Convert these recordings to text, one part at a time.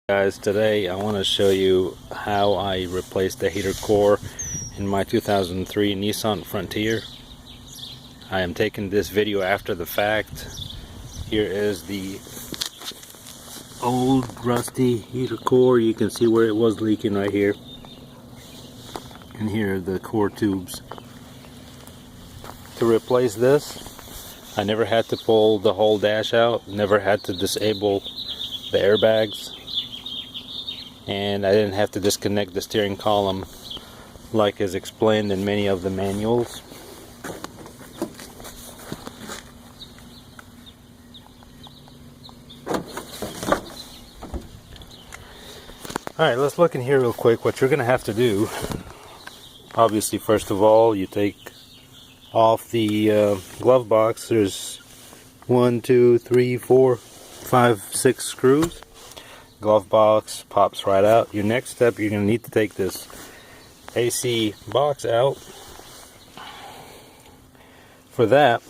Guys, today I want to show you how I replaced the heater core in my 2003 Nissan Frontier. I am taking this video after the fact. Here is the old rusty heater core. You can see where it was leaking right here, and here are the core tubes. To replace this, I never had to pull the whole dash out, never had to disable the airbags, and I didn't have to disconnect the steering column like is explained in many of the manuals. Alright, let's look in here real quick. What you're going to have to do, obviously, first of all, you take off the glove box. There's 1, 2, 3, 4, 5, 6 screws. Glove box pops right out. Your next step, you're going to need to take this AC box out. For that,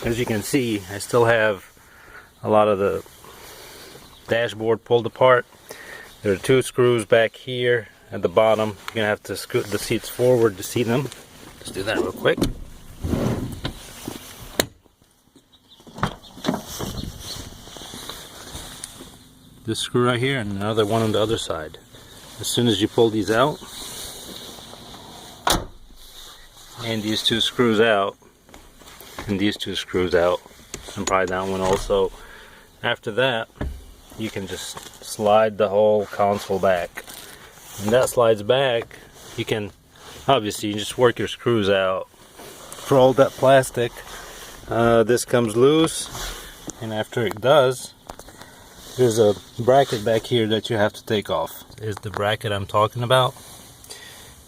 as you can see, I still have a lot of the dashboard pulled apart. There are 2 screws back here at the bottom. You're going to have to scoot the seats forward to see them. Let's do that real quick. This screw right here and another one on the other side. As soon as you pull these out and these 2 screws out and these 2 screws out and probably that one also, after that you can just slide the whole console back. And that slides back, you can obviously just work your screws out. For all that plastic, this comes loose, and after it does, there's a bracket back here that you have to take off. Is the bracket I'm talking about.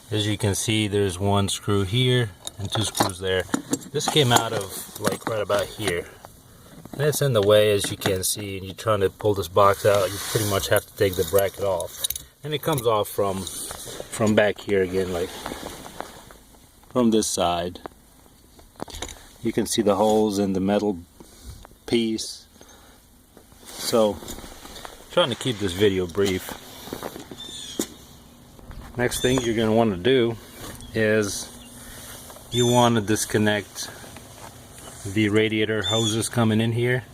As you can see, there's 1 screw here and 2 screws there. This came out of like right about here, and it's in the way, as you can see, and you're trying to pull this box out, you pretty much have to take the bracket off. And it comes off from back here again, like from this side. You can see the holes in the metal piece. So, trying to keep this video brief. Next thing you're going to want to do is you want to disconnect the radiator hoses coming in here.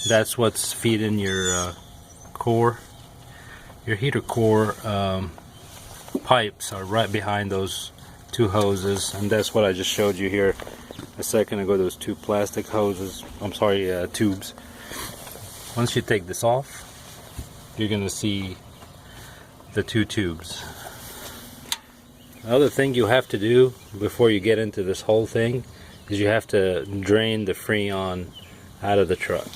That's what's feeding your core. Your heater core pipes are right behind those 2 hoses, and that's what I just showed you here a second ago. Those 2 plastic hoses, tubes. Once you take this off, you're going to see the 2 tubes. The other thing you have to do before you get into this whole thing is you have to drain the freon out of the truck.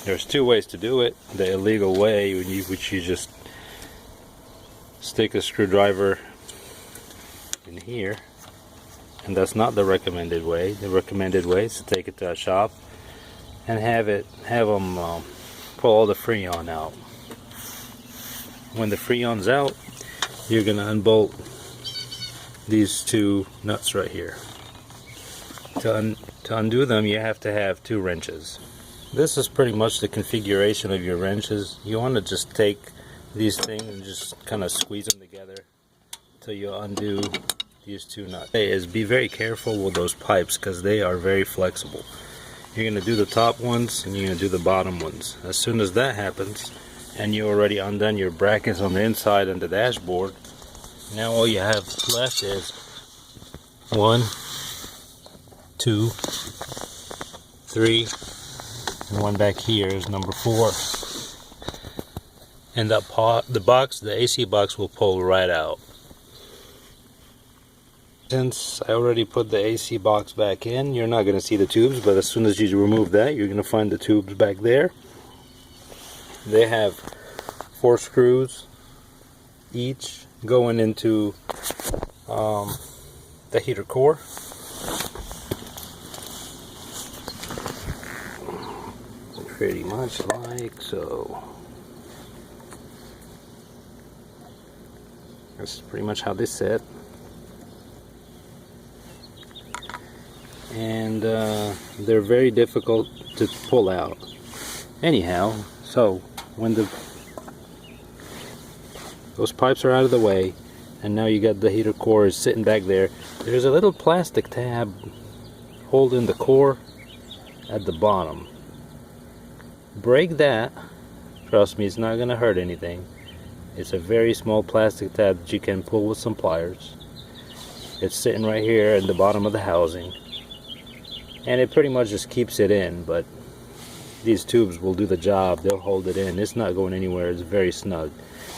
There's 2 ways to do it. The illegal way, which you just stick a screwdriver in here, and that's not the recommended way. The recommended way is to take it to a shop and have them pull all the freon out. When the freon's out, you're going to unbolt these 2 nuts right here. To undo them, you have to have 2 wrenches. This is pretty much the configuration of your wrenches. You want to just take these things and just kind of squeeze them together till you undo these 2 nuts. Is be very careful with those pipes because they are very flexible. You're going to do the top ones and you're going to do the bottom ones. As soon as that happens and you already undone your brackets on the inside and the dashboard, now all you have left is 1, 2, 3, and 1 back here is number 4. And the AC box will pull right out. Since I already put the AC box back in, you're not going to see the tubes, but as soon as you remove that, you're going to find the tubes back there. They have 4 screws each going into the heater core. Pretty much like so. That's pretty much how they sit. And they're very difficult to pull out. Anyhow, so when the Those pipes are out of the way, and now you got the heater core is sitting back there. There's a little plastic tab holding the core at the bottom. Break that. Trust me, it's not gonna hurt anything. It's a very small plastic tab that you can pull with some pliers. It's sitting right here at the bottom of the housing, and it pretty much just keeps it in, but these tubes will do the job. They'll hold it in. It's not going anywhere. It's very snug.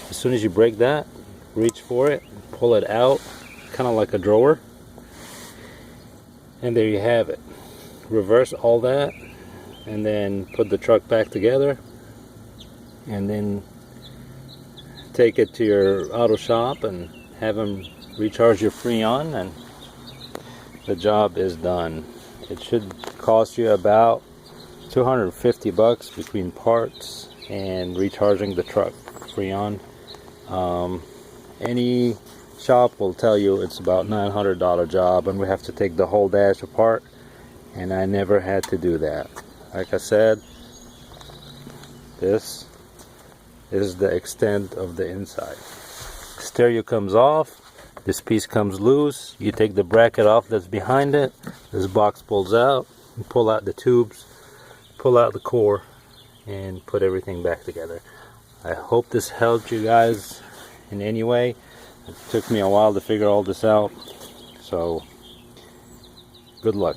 As soon as you break that, reach for it, pull it out, kind of like a drawer, and there you have it. Reverse all that, and then put the truck back together, and then take it to your auto shop and have them recharge your freon, and the job is done. It should cost you about $250 between parts and recharging the truck freon. Any shop will tell you it's about $900 job, and we have to take the whole dash apart, and I never had to do that. Like I said, this is the extent of the inside. Stereo comes off, this piece comes loose, you take the bracket off that's behind it, this box pulls out, you pull out the tubes, pull out the core, and put everything back together. I hope this helped you guys in any way. It took me a while to figure all this out, so good luck.